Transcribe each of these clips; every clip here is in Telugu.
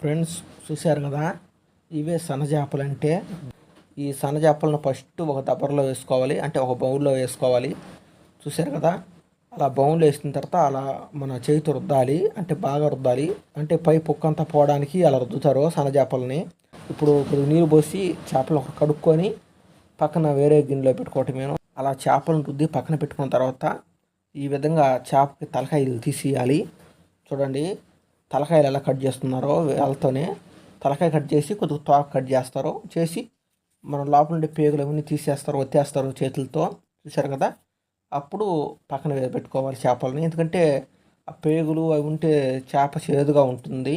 ఫ్రెండ్స్ చూశారు కదా, ఇవే సన్నజాపలు అంటే. ఈ సన్నజాపలను ఫస్ట్ ఒక దబ్బరలో వేసుకోవాలి, అంటే ఒక బౌల్లో వేసుకోవాలి. చూశారు కదా, అలా బౌల్లో వేసిన తర్వాత అలా మన చేతితో రుద్దాలి, అంటే బాగా రుద్దాలి. అంటే పై పొక్కంతా పోవడానికి అలా రుద్దుతారు సన్నజాపల్ని. ఇప్పుడు కొద్దిగా నీరు పోసి చేపలను ఒక కడుక్కొని పక్కన వేరే గిన్నెలో పెట్టుకోవటమేను. అలా చేపలను రుద్ది పక్కన పెట్టుకున్న తర్వాత ఈ విధంగా చేపకి తలకాయలు తీసేయాలి. చూడండి, తలకాయలు ఎలా కట్ చేస్తున్నారో వేళ్ళతోనే తలకాయ కట్ చేసి కొద్దిగా తోక కట్ చేస్తారు. చేసి మనం లోపల ఉండే పేగులు అవన్నీ తీసేస్తారు, ఒత్తేస్తారు చేతులతో. చూశారు కదా, అప్పుడు పక్కన పెట్టుకోవాలి చేపలని. ఎందుకంటే ఆ పేగులు అవి ఉంటే చేప చేదుగా ఉంటుంది.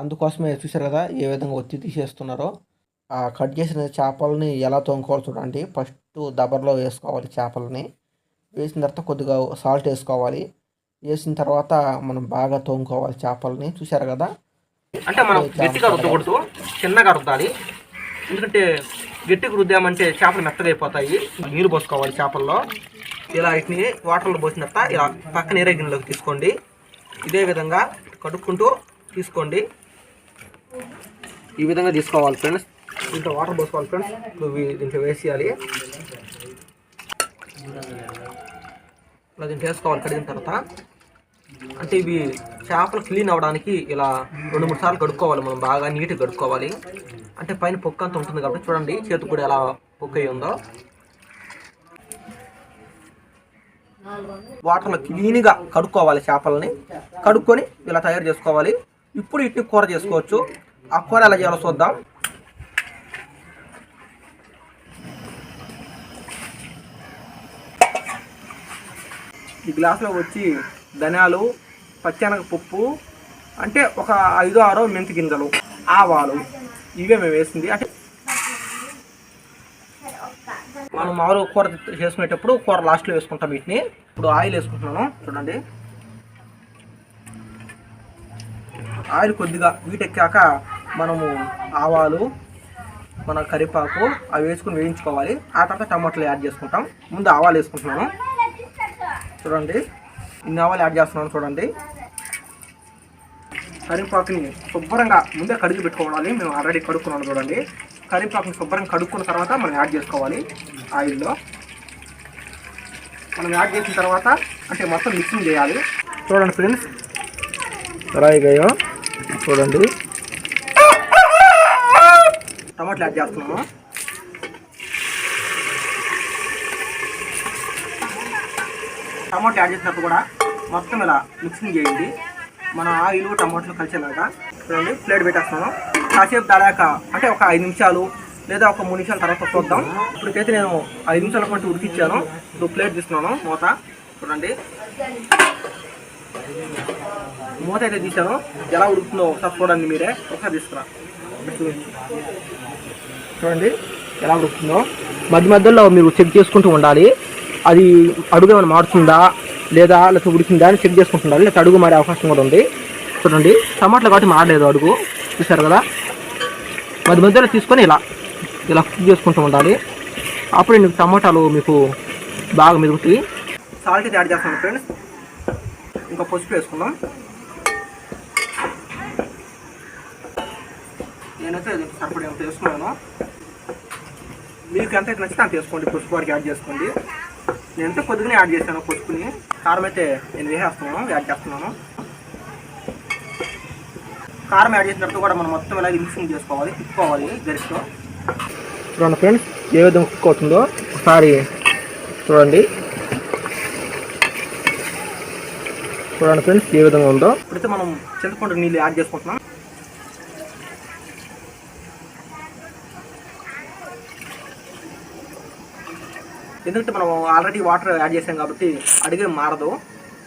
అందుకోసమే చూశారు కదా ఏ విధంగా ఒత్తి తీసేస్తున్నారో. ఆ కట్ చేసిన చేపలని ఎలా తోముకోవాలి చూడండి. ఫస్ట్ దబర్లో వేసుకోవాలి చేపలని. వేసిన తర్వాత కొద్దిగా సాల్ట్ వేసుకోవాలి. వేసిన తర్వాత మనం బాగా తోముకోవాలి చేపలని. చూశారు కదా, అంటే మనం గట్టిగా రుద్దకూడదు, చిన్నగా రుద్దాలి. ఎందుకంటే గట్టిగా రుద్దామంటే చేపలు మెత్తగా అయిపోతాయి. నీరు పోసుకోవాలి చేపల్లో. ఇలా వీటిని వాటర్లో పోసిన తర్వాత ఇలా పక్కన నీరే గిన్నెలోకి తీసుకోండి. ఇదే విధంగా కడుక్కుంటూ తీసుకోండి. ఈ విధంగా తీసుకోవాలి ఫ్రెండ్స్. దీంట్లో వాటర్ పోసుకోవాలి ఫ్రెండ్స్. ఇప్పుడు దీంట్లో వేసేయాలి. ఇలా దీంట్లో వేసుకోవాలి కడిగిన తర్వాత. అంటే ఇవి చేపలు క్లీన్ అవ్వడానికి ఇలా 2-3 సార్లు కడుక్కోవాలి. మనం బాగా నీట్గా కడుక్కోవాలి. అంటే పైన పొక్కు అంతా ఉంటుంది కాబట్టి చూడండి చేతికి కూడా ఎలా పొక్కు అయి ఉందో. వాటర్లో క్లీన్గా కడుక్కోవాలి చేపలని. కడుక్కొని ఇలా తయారు చేసుకోవాలి. ఇప్పుడు ఇటు కూర చేసుకోవచ్చు. ఆ కూర ఎలా చేయాలో చూద్దాం. ఈ గ్లాసులో వచ్చి ధనియాలు, పచ్చెనగపప్పు, అంటే ఒక 5-6 మెంతి గింజలు, ఆవాలు, ఇవే మేము వేసింది. అంటే మనం మామూలు కూర చేసుకునేటప్పుడు కూర లాస్ట్లో వేసుకుంటాం వీటిని. ఇప్పుడు ఆయిల్ వేసుకుంటున్నాను చూడండి. ఆయిల్ కొద్దిగా వీటెక్కాక మనము ఆవాలు, మన కరివేపాకు అవి వేసుకుని వేయించుకోవాలి. ఆ తర్వాత టమాటాలు యాడ్ చేసుకుంటాం. ముందు ఆవాలు వేసుకుంటున్నాను చూడండి. ఇన్ని ఆవాలు యాడ్ చేస్తున్నాను చూడండి. కరివేపాకుని శుభ్రంగా ముందే కడిగి పెట్టుకోవాలి. మేము ఆల్రెడీ కడుక్కున్నాను చూడండి. కరివేపాకుని శుభ్రంగా కడుక్కున్న తర్వాత మనం యాడ్ చేసుకోవాలి ఆయిల్లో. మనం యాడ్ చేసిన తర్వాత అంటే మొత్తం మిక్సింగ్ చేయాలి. చూడండి ఫ్రెండ్స్ ఎలా అయ్యాయో చూడండి. టమాటాలు యాడ్ చేస్తున్నాము. టమాటా యాడ్ చేసినప్పుడు కూడా మొత్తం ఇలా మిక్సింగ్ చేయండి. మన ఆయిల్ టమాటాలు కలిసేలాగా చూడండి. ప్లేట్ పెట్టేస్తున్నాను. కాసేపు దాడాక అంటే ఒక 5 నిమిషాలు లేదా ఒక 3 నిమిషాల తర్వాత చూద్దాం. ఇప్పటికైతే నేను 5 నిమిషాల పాటు ఉడికిచ్చాను. ఇప్పుడు ప్లేట్ తీస్తున్నాను. మూత చూడండి. మూత అయితే తీసాను. ఎలా ఉడుకుతుందో ఒకసారి చూడండి మీరే. ఒకసారి తీసుకురా చూడండి ఎలా ఉడుకుతుందో. మధ్య మధ్యలో మీరు చెక్ చేసుకుంటూ ఉండాలి. అది అడుగు ఏమైనా మారుతుందా లేదా లేకపోతే ఉడికిందా అని చెక్ చేసుకుంటున్నారు. లేకపోతే అడుగు మారే అవకాశం కూడా ఉంది. చూడండి టమాటాలు కాబట్టి మారలేదు అడుగు. చూసారు కదా, మధ్య మధ్యలో తీసుకొని ఇలా కుక్ చేసుకుంటూ ఉండాలి. అప్పుడు మీకు టమాటాలు మీకు బాగా మెరుగుతాయి. సాల్ట్ ఇది యాడ్ చేస్తాను ఫ్రెండ్స్. ఇంకా పసుపు వేసుకుందాం. నేనైతే సరిపడి ఎంత వేసుకున్నాను. మీకు ఎంతైతే నచ్చితే అంత వేసుకోండి. పసుపు వారికి యాడ్ చేసుకోండి. నేనైతే కొద్దిగానే యాడ్ చేశాను పసుపుని. కారం అయితే నేను యాడ్ చేస్తున్నాను. కారం యాడ్ చేసిన తర్వాత కూడా మనం మొత్తం ఇలా మిక్సింగ్ చేసుకోవాలి, తిప్పుకోవాలి గరిటతో. చూడండి ఫ్రెండ్స్ ఏ విధంగా కుక్ అవుతుందో ఒకసారి చూడండి. చూడండి ఫ్రెండ్స్ ఏ విధంగా ఉందో. ఇప్పుడైతే మనం చింతపండు నీళ్ళు యాడ్ చేసుకుంటున్నాం. ఎందుకంటే మనం ఆల్రెడీ వాటర్ యాడ్ చేసాం కాబట్టి అడిగే మారదు.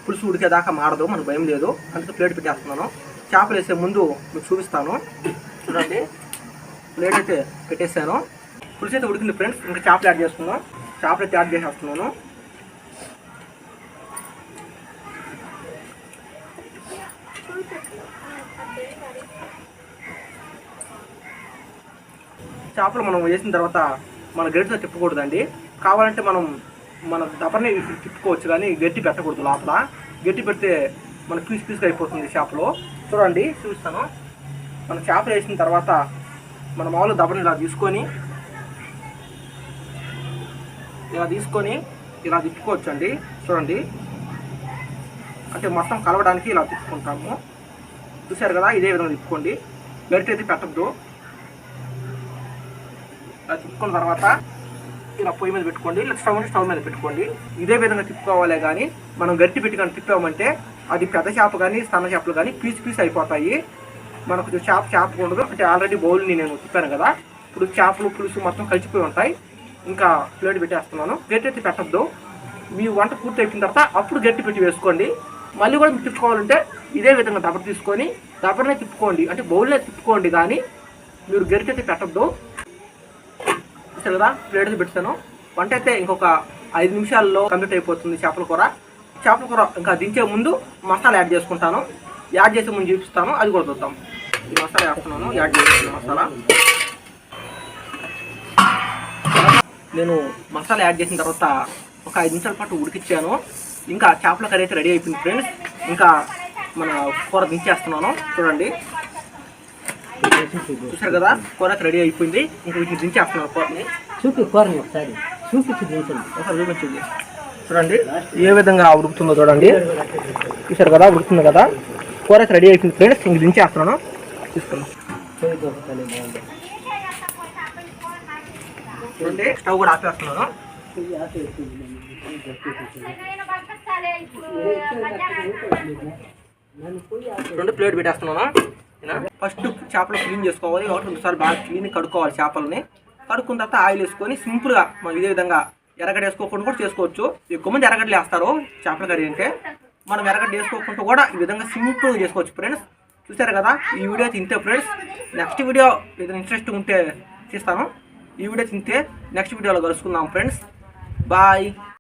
పులుసు ఉడికేదాకా మారదు, మనకు భయం లేదు. అందుకే ప్లేట్ పెట్టేస్తున్నాను. చేపలు వేసే ముందు మీకు చూపిస్తాను చూడండి. ప్లేట్ అయితే పెట్టేసాను. పులుసు అయితే ఉడికింది ఫ్రెండ్స్. ఇంకా చేపలు యాడ్ చేసుకుందాం. చేపలు అయితే యాడ్ చేసేస్తున్నాను. చేపలు మనం వేసిన తర్వాత మన గరిటతో తిప్పకూడదండి. కావాలంటే మన దబర్ని తిప్పుకోవచ్చు కానీ గట్టి పెట్టకూడదు. లోపల గట్టి పెడితే మన పీస్ పీస్గా అయిపోతుంది చేపలో. చూడండి చూపిస్తాను. మనం చేపలు వేసిన తర్వాత మన మామూలు దబ్బని ఇలా తీసుకొని ఇలా తిప్పుకోవచ్చు అండి. చూడండి, అంటే మొత్తం కలవడానికి ఇలా తిప్పుకుంటాము. చూసారు కదా, ఇదే విధంగా తిప్పుకోండి. గరిటె అయితే పెట్టద్దు. ఇలా తిప్పుకున్న తర్వాత ఇలా పొయ్యి మీద పెట్టుకోండి, ఇలా స్టవ్ మీద పెట్టుకోండి. ఇదే విధంగా తిప్పుకోవాలి. కానీ మనం గరిటె పెట్టి కానీ తిప్పామంటే అది పెద్ద చేప కానీ సన్న చేపలు కానీ పీస్ అయిపోతాయి. మనకు చేప ఉండదు. అంటే ఆల్రెడీ బౌల్ని నేను తిప్పాను కదా, ఇప్పుడు చేపలు పులుసు మొత్తం కలిసిపోయి ఉంటాయి. ఇంకా ప్లేట్ పెట్టేస్తున్నాను. గట్టి అయితే పెట్టద్దు. మీ వంట పూర్తి అయిపోయిన తర్వాత అప్పుడు గట్టి పెట్టి వేసుకోండి. మళ్ళీ కూడా మీరు తిప్పుకోవాలంటే ఇదే విధంగా దబర తీసుకొని దబరనే తిప్పుకోండి, అంటే బౌల్నే తిప్పుకోండి. కానీ మీరు గట్టి అయితే పెట్టద్దు. చూసారు కదా, ప్లేట్ అయితే పెడతాను. వంట అయితే ఇంకొక 5 నిమిషాల్లో కంప్లీట్ అయిపోతుంది. చేపల కూర ఇంకా దించే ముందు మసాలా యాడ్ చేసుకుంటాను. యాడ్ చేసే ముందు చూపిస్తాను, అది కూడా చూద్దాం. ఈ మసాలా వేస్తున్నాను. యాడ్ చేసిన మసాలా నేను మసాలా యాడ్ చేసిన తర్వాత ఒక 5 నిమిషాల పాటు ఉడికిచ్చాను. ఇంకా చేపల కర్రీ అయితే రెడీ అయిపోయింది ఫ్రెండ్స్. ఇంకా మన కూర దించేస్తున్నాను. చూడండి, చూసారు కదా, కూర అయితే రెడీ అయిపోయింది. ఇంకా వీటిని దించేస్తున్నాను. కూరని ఒకసారి చూపించింది. చూడండి ఏ విధంగా ఉడుకుతుందో చూడండి. చూసారు కదా, ఉడుకుతుంది కదా. కూర అయితే రెడీ అయిపోయింది ఫ్రెండ్స్. ఇంక దించేస్తున్నాను. తీసుకున్నాం. చూడండి, స్టవ్ కూడా ఆపేస్తున్నాను. రెండు ప్లేట్ పెట్టేస్తున్నాను. ఫస్ట్ చేపలు క్లీన్ చేసుకోవాలి. 1-2 సార్లు బాగా క్లీన్ కడుక్కోవాలి. చేపలని కడుక్కున్న తర్వాత ఆయిల్ వేసుకొని సింపుల్గా మనం ఇదే విధంగా ఎర్రగడ్డ వేసుకోకుండా కూడా చేసుకోవచ్చు. ఎక్కువ మంది ఎర్రగడ్డలు వేస్తారు చేపల కర్రీ అంటే. మనం ఎర్రగడ్డ వేసుకోకుండా కూడా ఈ విధంగా సింపుల్గా చేసుకోవచ్చు ఫ్రెండ్స్. చూసారు కదా, ఈ వీడియో తింటే ఫ్రెండ్స్ నెక్స్ట్ వీడియో ఏదైనా ఇంట్రెస్ట్ ఉంటే చేస్తాను. ఈ వీడియో తింటే నెక్స్ట్ వీడియోలో కలుసుకుందాం ఫ్రెండ్స్. బాయ్.